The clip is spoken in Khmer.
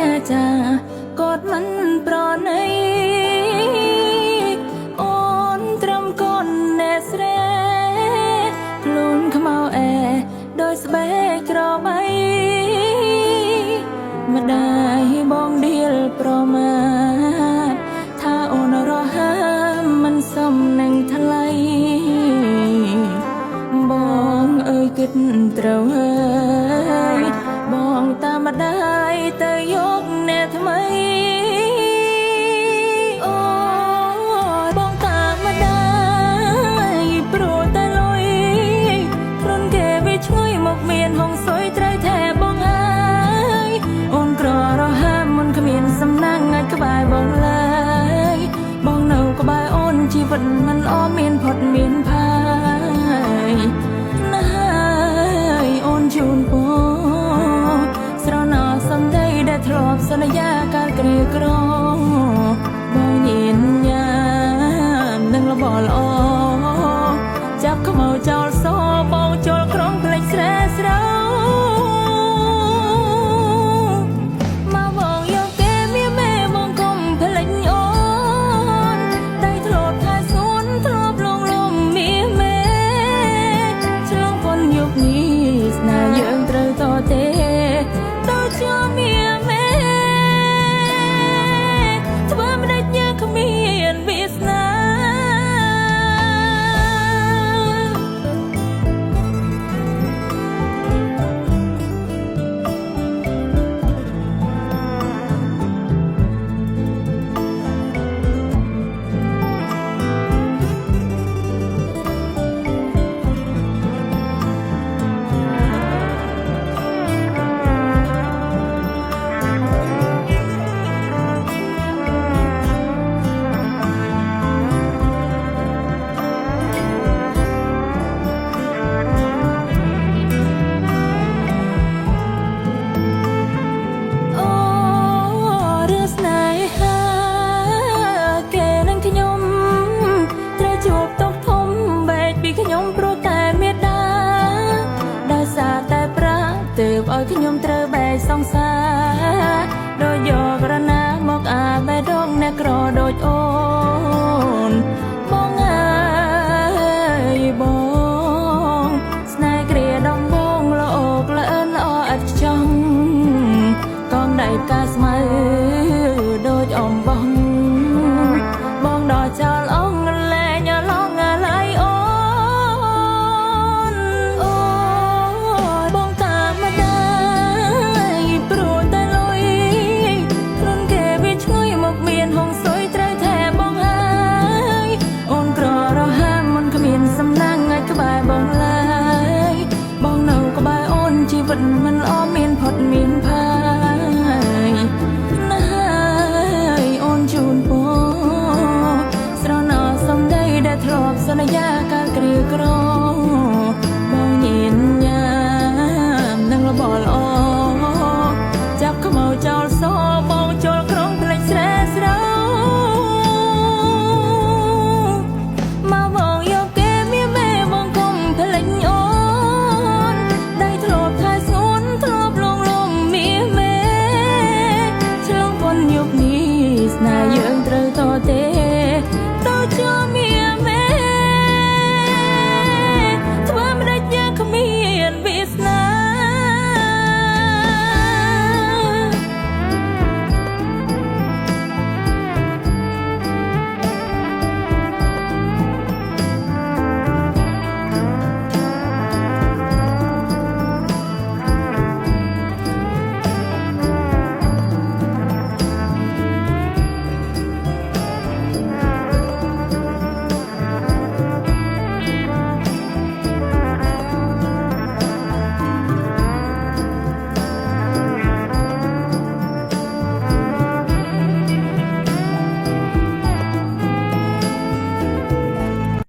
ចាចាកត់មិនប្រណីអូនត្រឹមកូនណែស្រែខ្លួនខ្មៅអែដោយស្បែកក្របីម្ដាយបងដៀលប្រមាទថាអូនរហើមមិនសមនឹងថ្លៃបងអើយគិតត្រូវហើយបងតាមម្ដាយទៅយកអ្នកថ្មីអូបងតាមម្ដាយព្រោះតែលុយខ្លួនគេវាឈ្ងុយមកមានហងសុយត្រូវថែបងហើយអូនក្ររហើមមុនគ្មានសំណាងអាចក្បែរបងឡើយបងនៅក្បែរអូនជីវិតមិនអមមានផុតមានផាយណាស់អូនជូនពរស្រណោសំដីដែលធ្លាប់សន្យាកាលក្រីក្របងញៀនញ៉ាំនឹងលបល្អចាប់ខ្មៅចោលសបងចូលក្រុងផ្លេចស្រែស្រោមកបងយកគេមានមេបងកុំផ្លេចអូនតែធ្លាប់ថែសួនធ្លាប់លងលំមានមេឆ្លងพ้นយុគនេះស្នេហ៍យើងត្រូវតទេទៅជាមានមេធ្វើមិនដេចយើងគ្មានវាសនាខ្ញុំព្រោះតែមេដាដោយសារតែប្រាទើបឲ្យខ្ញុំត្រូវបែកសង្សារដោយយករណាមកអាបែដងអ្នកក្រដូចអូ